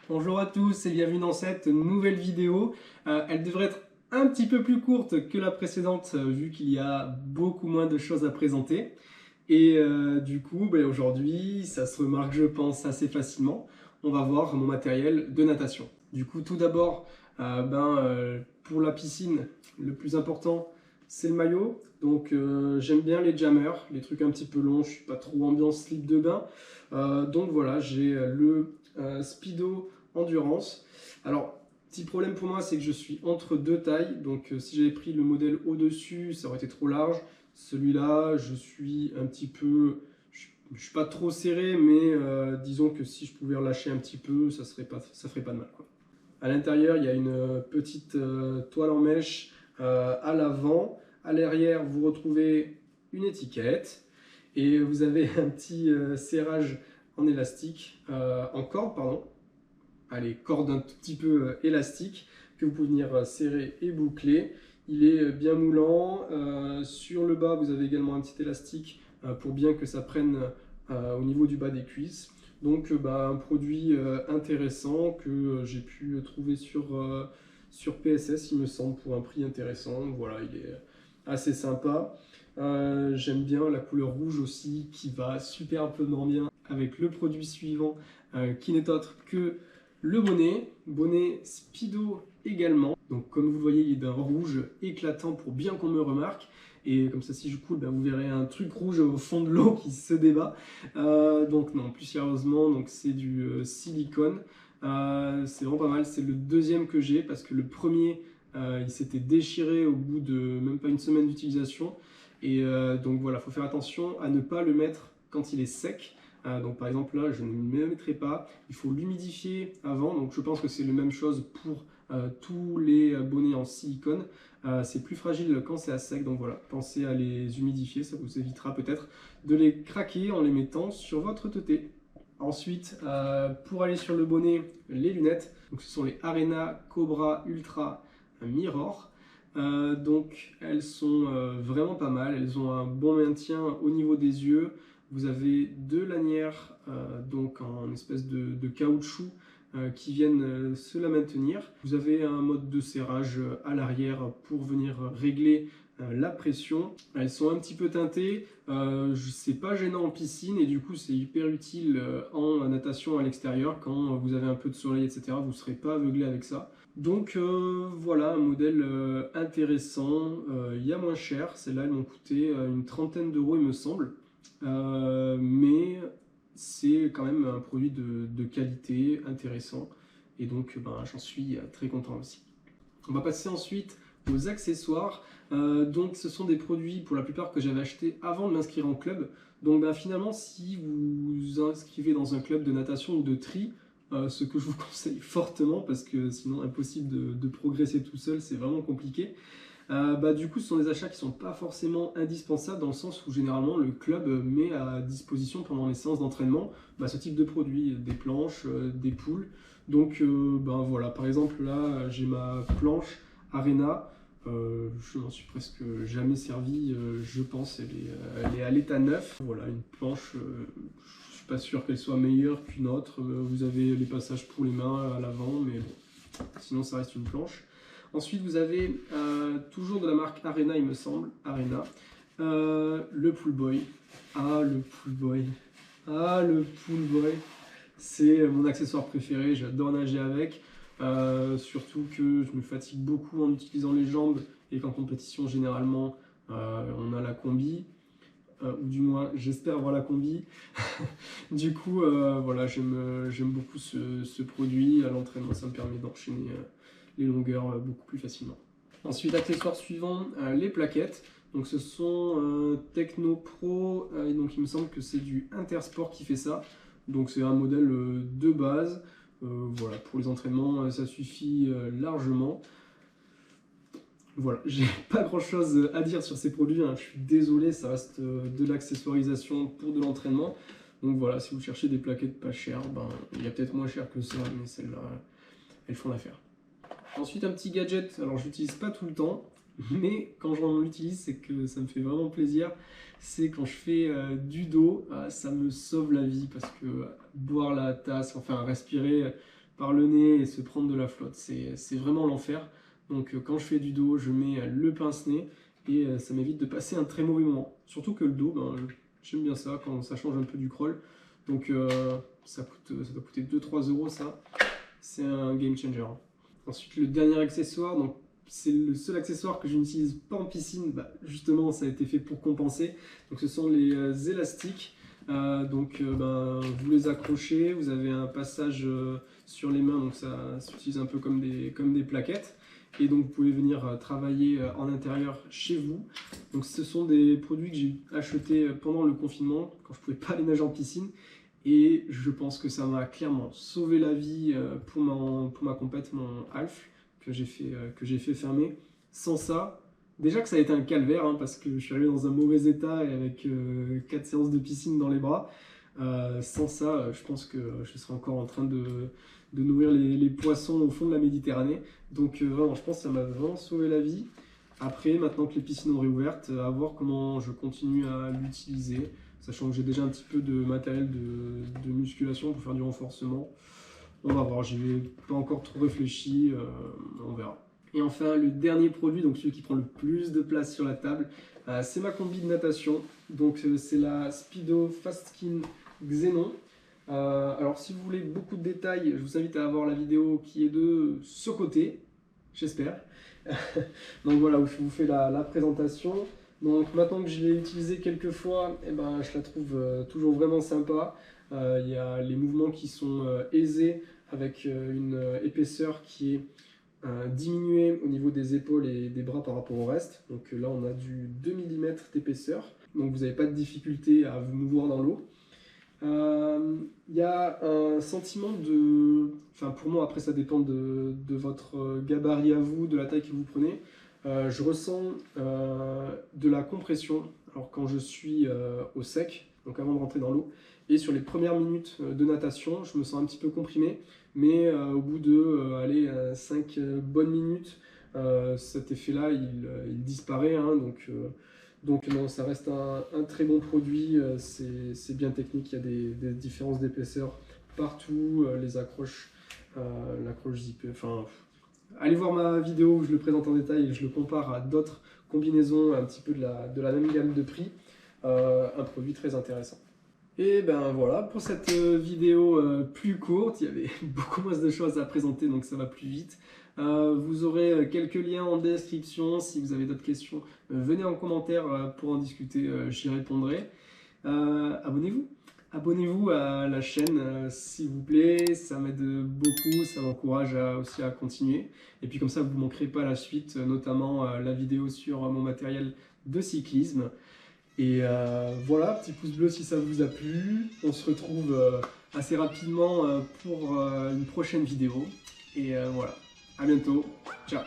Bonjour à tous et bienvenue dans cette nouvelle vidéo. Elle devrait être un petit peu plus courte que la précédente vu qu'il y a beaucoup moins de choses à présenter. Et du coup, aujourd'hui, ça se remarque je pense assez facilement. On va voir mon matériel de natation. Du coup, tout d'abord, pour la piscine, le plus important, c'est le maillot. Donc j'aime bien les jammers, les trucs un petit peu longs, je suis pas trop ambiance slip de bain. Donc voilà, j'ai le Speedo Endurance. Alors, petit problème pour moi, c'est que je suis entre deux tailles. Donc si j'avais pris le modèle au-dessus, ça aurait été trop large. Celui-là, je suis un petit peu... Je suis pas trop serré, mais disons que si je pouvais relâcher un petit peu, ça ferait pas de mal, quoi. À l'intérieur, il y a une petite toile en mèche à l'avant. À l'arrière, vous retrouvez une étiquette et vous avez un petit serrage en élastique, en corde, pardon. Allez, corde un tout petit peu élastique que vous pouvez venir serrer et boucler. Il est bien moulant. Sur le bas, vous avez également un petit élastique pour bien que ça prenne au niveau du bas des cuisses. Donc un produit intéressant que j'ai pu trouver sur PSS, il me semble, pour un prix intéressant. Voilà, il est assez sympa. J'aime bien la couleur rouge aussi qui va superbement bien avec le produit suivant qui n'est autre que le bonnet Speedo également. Donc comme vous le voyez, il est d'un rouge éclatant pour bien qu'on me remarque. Et comme ça, si je coule, vous verrez un truc rouge au fond de l'eau qui se débat. Donc non, plus sérieusement, c'est du silicone. C'est vraiment pas mal. C'est le deuxième que j'ai parce que le premier, il s'était déchiré au bout de même pas une semaine d'utilisation. Et donc voilà, il faut faire attention à ne pas le mettre quand il est sec. Donc par exemple là, je ne me mettrai pas. Il faut l'humidifier avant. Donc je pense que c'est la même chose pour tous les bonnets en silicone. C'est plus fragile quand c'est à sec. Donc voilà, pensez à les humidifier. Ça vous évitera peut-être de les craquer en les mettant sur votre teuté. Ensuite, pour aller sur le bonnet, les lunettes. Donc ce sont les Arena Cobra Ultra Mirror. Donc elles sont vraiment pas mal. Elles ont un bon maintien au niveau des yeux. Vous avez deux lanières donc en espèce de caoutchouc qui viennent se la maintenir. Vous avez un mode de serrage à l'arrière pour venir régler la pression. Elles sont un petit peu teintées, c'est pas gênant en piscine et du coup c'est hyper utile en natation à l'extérieur quand vous avez un peu de soleil, etc. Vous ne serez pas aveuglé avec ça. Donc voilà, un modèle intéressant, il y a moins cher, celles-là elles m'ont coûté une trentaine d'euros il me semble. Mais c'est quand même un produit de qualité intéressant et donc j'en suis très content aussi. On va passer ensuite aux accessoires. Donc ce sont des produits pour la plupart que j'avais achetés avant de m'inscrire en club. Donc finalement si vous vous inscrivez dans un club de natation ou de tri, ce que je vous conseille fortement parce que sinon impossible de progresser tout seul, c'est vraiment compliqué. Du coup, ce sont des achats qui ne sont pas forcément indispensables dans le sens où généralement le club met à disposition pendant les séances d'entraînement ce type de produits, des planches, des poules. Donc voilà, par exemple là j'ai ma planche Arena, je m'en suis presque jamais servi, je pense, elle est à l'état neuf. Voilà, une planche, je suis pas sûr qu'elle soit meilleure qu'une autre. Vous avez les passages pour les mains à l'avant, mais bon, sinon ça reste une planche. Ensuite, vous avez toujours de la marque Arena, il me semble, Arena, le Pool Boy. Ah, le Pool Boy. Ah, le Pool Boy. C'est mon accessoire préféré, j'adore nager avec. Surtout que je me fatigue beaucoup en utilisant les jambes et qu'en compétition, généralement, on a la combi. Ou du moins, j'espère avoir la combi. Du coup, voilà, j'aime beaucoup ce produit. À l'entraînement, ça me permet d'enchaîner les longueurs beaucoup plus facilement. Ensuite, accessoire suivant, les plaquettes. Donc ce sont Techno Pro, et donc il me semble que c'est du Intersport qui fait ça. Donc c'est un modèle de base. Voilà, pour les entraînements, ça suffit largement. Voilà, j'ai pas grand chose à dire sur ces produits, hein. Je suis désolé, ça reste de l'accessoirisation pour de l'entraînement. Donc voilà, si vous cherchez des plaquettes pas chères, il y a peut-être moins cher que ça, mais celles-là, elles font l'affaire. Ensuite, un petit gadget, alors je l'utilise pas tout le temps, mais quand j'en utilise, c'est que ça me fait vraiment plaisir. C'est quand je fais du dos, ça me sauve la vie parce que boire la tasse, enfin respirer par le nez et se prendre de la flotte. C'est vraiment l'enfer. Donc quand je fais du dos, je mets le pince-nez et ça m'évite de passer un très mauvais moment. Surtout que le dos, ben, j'aime bien ça quand ça change un peu du crawl. Donc ça doit coûter 2-3 euros ça. C'est un game changer. Ensuite, le dernier accessoire, donc c'est le seul accessoire que je n'utilise pas en piscine, bah, justement ça a été fait pour compenser. Donc ce sont les élastiques. Vous les accrochez, vous avez un passage sur les mains, donc ça s'utilise un peu comme des plaquettes. Et donc vous pouvez venir travailler en intérieur chez vous. Donc ce sont des produits que j'ai achetés pendant le confinement, quand je ne pouvais pas aller nager en piscine. Et je pense que ça m'a clairement sauvé la vie pour ma compète, mon half, que j'ai fait fermer. Sans ça, déjà que ça a été un calvaire, hein, parce que je suis arrivé dans un mauvais état et avec 4 séances de piscine dans les bras. Sans ça, je pense que je serais encore en train de nourrir les poissons au fond de la Méditerranée. Donc vraiment, je pense que ça m'a vraiment sauvé la vie. Après, maintenant que les piscines ont réouvertes, à voir comment je continue à l'utiliser. Sachant que j'ai déjà un petit peu de matériel de musculation pour faire du renforcement. On va voir, j'y ai pas encore trop réfléchi, on verra. Et enfin, le dernier produit, donc celui qui prend le plus de place sur la table, c'est ma combi de natation. Donc c'est la Speedo Fast Skin Xenon. Alors si vous voulez beaucoup de détails, je vous invite à voir la vidéo qui est de ce côté, j'espère. Donc voilà, où je vous fais la présentation. Donc maintenant que je l'ai utilisée quelques fois, eh ben, je la trouve toujours vraiment sympa. Il y a les mouvements qui sont aisés avec une épaisseur qui est diminuée au niveau des épaules et des bras par rapport au reste. Donc là on a du 2 mm d'épaisseur. Donc vous n'avez pas de difficulté à vous mouvoir dans l'eau. Il y a un sentiment de... Enfin pour moi, après ça dépend de votre gabarit à vous, de la taille que vous prenez. Je ressens de la compression alors quand je suis au sec, donc avant de rentrer dans l'eau, et sur les premières minutes de natation, je me sens un petit peu comprimé, mais au bout de 5 bonnes minutes, cet effet-là il disparaît, hein, donc non, ça reste un très bon produit, c'est bien technique, il y a des différences d'épaisseur partout, les accroches, l'accroche zipée, enfin... Allez voir ma vidéo où je le présente en détail et je le compare à d'autres combinaisons un petit peu de la même gamme de prix. Un produit très intéressant. Et ben voilà, pour cette vidéo plus courte, il y avait beaucoup moins de choses à présenter, donc ça va plus vite. Vous aurez quelques liens en description. Si vous avez d'autres questions, venez en commentaire pour en discuter, j'y répondrai. Abonnez-vous. Abonnez-vous à la chaîne s'il vous plaît, ça m'aide beaucoup, ça m'encourage aussi à continuer. Et puis comme ça, vous ne manquerez pas la suite, notamment la vidéo sur mon matériel de cyclisme. Et voilà, petit pouce bleu si ça vous a plu. On se retrouve assez rapidement pour une prochaine vidéo. Et voilà, à bientôt, ciao.